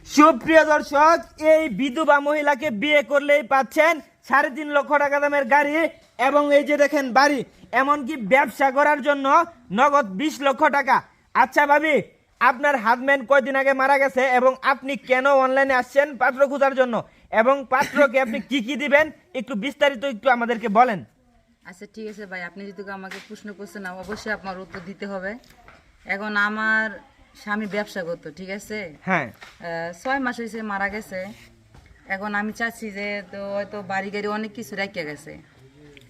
সুপ্রিয় দর্শক, এই বিধবা মহিলাকে বিয়ে করলেই পাচ্ছেন 3.5 লক্ষ টাকা দামের গাড়ি এবং এই যে দেখেন বাড়ি, এমনকি ব্যবসা করার জন্য নগদ 20 লক্ষ টাকা। আচ্ছা ভাবি, আপনার হাজবেন্ড কয়দিন আগে মারা গেছে এবং আপনি কেন অনলাইনে আসছেন পাত্র খোঁজার জন্য, এবং পাত্রকে আপনি কি কি দিবেন একটু বিস্তারিত একটু আমাদেরকে বলেন। আচ্ছা ঠিক আছে ভাই, আপনি যদি আমাকে প্রশ্ন করছেন অবশ্যই আপনার উত্তর দিতে হবে। এখন আমার স্বামী ব্যবসা করতো, ঠিক আছে, হ্যাঁ 6 মাস হয়েছে মারা গেছে। এখন আমি চাচ্ছি যে তো হয়তো বাড়ি গাড়ি অনেক কিছু রেখে গেছে,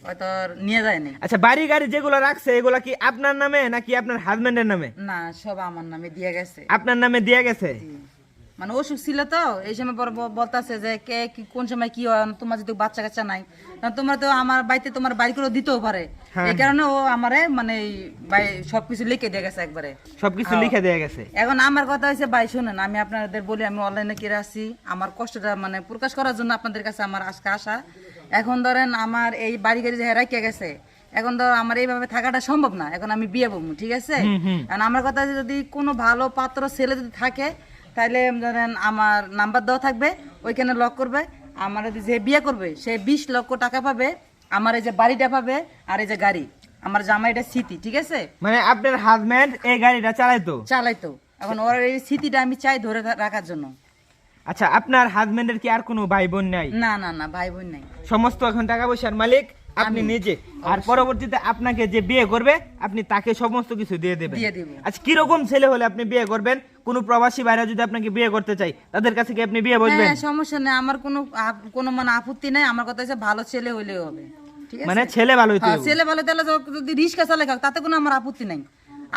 হয়তো আর নিয়ে যায়নি। আচ্ছা, বাড়ি গাড়ি যেগুলো রাখছে এগুলা কি আপনার নামে নাকি আপনার হাজবেন্ডের নামে? না, সব আমার নামে দিয়ে গেছে। আপনার নামে দিয়ে গেছে? মানে অসুখ ছিল তো, এই সময় পর বলতেছে যে কে কি কোন সময় কি হয়, তোমার যদি বাচ্চা কাচ্চা নাই তোমরা তো আমার বাড়িতে তোমার বাড়ি করে দিতেও পারে, এই কারণে ও আমারে মানে সবকিছু লিখে দিয়ে গেছে, একবারে সবকিছু লিখে দিয়ে গেছে। এখন আমার কথা হচ্ছে ভাই শুনেন, আমি আপনাদের বলি আমি অনলাইনে কিনে আসছি, আমার কষ্টটা মানে প্রকাশ করার জন্য আপনাদের কাছে আমার আজকে আসা। এখন ধরেন আমার এই বাড়ি গাড়ি যে রাখিয়ে গেছে, এখন ধর আমার এইভাবে থাকাটা সম্ভব না, এখন আমি বিয়ে করবো, ঠিক আছে। এখন আমার কথা হচ্ছে যদি কোনো ভালো পাত্র ছেলে যদি থাকে তাহলে ধরেন আমার নাম্বার দেওয়া থাকবে, ওইখানে লক করবে, আমার যে বিয়ে করবে সে 20 লক্ষ টাকা পাবে, আমার এই যে বাড়িটা পাবে, আর এই যে গাড়ি আমার জামাইটা স্মৃতি, ঠিক আছে। মানে আপনার হাজবেন্ড এই গাড়িটা চালাইতো? এখন ওর এই স্মৃতিটা আমি চাই ধরে রাখার জন্য। আচ্ছা, আপনার হাজবেন্ডের কি আর কোনো ভাই বোন নাই? না না না, ভাই বোন নাই, সমস্ত এখন টাকা পয়সার মালিক আপনি নিজে, আর পরবর্তীতে আপনাকে যে বিয়ে করবে আপনি তাকে সমস্ত কিছু দিয়ে দেবেন। আচ্ছা, কিরকম ছেলে হলে আপনি বিয়ে করবেন? কোন প্রবাসী ভাইরা যদি আপনাকে বিয়ে করতে চাই তাদের কাছে কি আপনি বিয়ে বলবেন? হ্যাঁ, সমস্যা নেই, আমার কোনো মানে আপত্তি নাই। আমার কথা হচ্ছে ভালো ছেলে হইলেও হবে, ঠিক আছে। মানে ছেলে ভালো হইতে হবে? ছেলে ভালো, তাহলে যদি রিক্সা চালক হোক তাতে কোনো আমার আপত্তি নাই,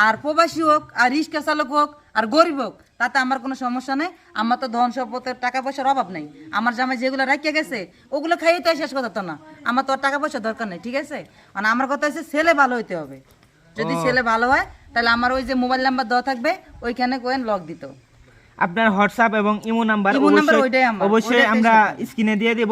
আর প্রবাসী হোক আর রিক্সা চালক হোক আর গরিব হোক তাতে আমার কোনো সমস্যা নেই। আমার তো ধন সম্পদের টাকা পয়সার অভাব নেই, আমার জামাই যেগুলো রাখিয়ে গেছে ওগুলো খাইয়ে তো শেষ কথা তো না, আমার তো আর টাকা পয়সা দরকার নেই, ঠিক আছে। মানে আমার কথা হচ্ছে ছেলে ভালো হইতে হবে, যদি ছেলে ভালো হয় তাহলে আমার ওই যে মোবাইল নাম্বার দেওয়া থাকবে ওইখানে কোয়েন লক দিত। আপনার হোয়াটসঅ্যাপ এবং ইমো নাম্বার অবশ্যই আমরা স্ক্রিনে দিয়ে দেব।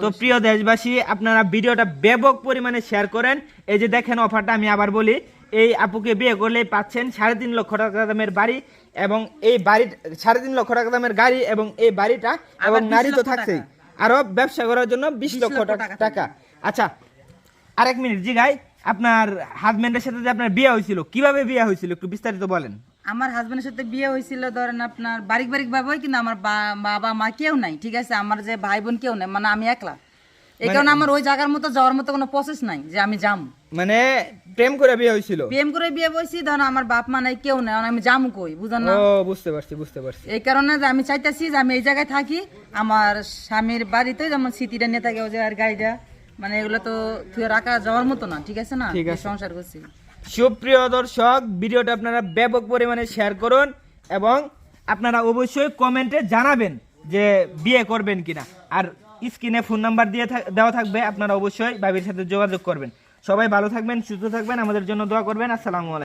তো প্রিয় দেশবাসী, আপনারা ভিডিওটা ব্যাপক পরিমাণে শেয়ার করেন। এই যে দেখেন অফারটা আমি আবার বলি, এই আপুকে বিয়ে করলেই পাচ্ছেন 3.5 লক্ষ টাকা দামের বাড়ি এবং এই বাড়ি 3.5 লক্ষ টাকা দামের গাড়ি এবং এই বাড়িটা এবং নারী তো থাকছেই, আরো ব্যবসা করার জন্য 20 লক্ষ টাকা। আচ্ছা, আরেক মিনিট জিগাই, আপনার হাজবেন্ডের সাথে যে আপনার বিয়ে হয়েছিল কিভাবে বিয়ে হয়েছিল একটু বিস্তারিত বলেন। আমার হাজবেন্ডের সাথে বিয়ে হয়েছিল ধরেন আপনার বাড়িক ভাবে, কিন্তু আমার বাবা মা কেউ নাই, ঠিক আছে, আমার যে ভাই বোন কেউ নাই, মানে আমি একলা, এই কারণে আমার ওই জায়গার মতো যাওয়ার মতো কোনো প্রসেস নাই যে আমি যাম। মানে প্রেম করে বিয়ে হয়েছিল? প্রেম করে বিয়ে বইছি, ধরেন আমার বাপ মা নাই, কেউ নাই, আমি যাম কই, বুঝেন না? ও, বুঝতে পারছি। এই কারণে যে আমি চাইতেছি যে আমি এই জায়গায় থাকি, আমার স্বামীর বাড়িতে যেমন স্মৃতিটা নিয়ে থাকে, ওই যে আর গাড়িটা, মানে এগুলো তো থুয়ে রাখা যাওয়ার মতো না, ঠিক আছে না, সংসার করছি। সুপ্রিয় দর্শক, ভিডিওটা আপনারা ব্যাপক পরিমাণে শেয়ার করুন এবং আপনারা অবশ্যই কমেন্টে জানাবেন যে বিয়ে করবেন কিনা, আর স্ক্রিনে ফোন নাম্বার দেওয়া থাকবে, আপনারা অবশ্যই ভাবির সাথে যোগাযোগ করবেন। সবাই ভালো থাকবেন, সুস্থ থাকবেন, আমাদের জন্য দোয়া করবেন। আসসালামু আলাইকুম।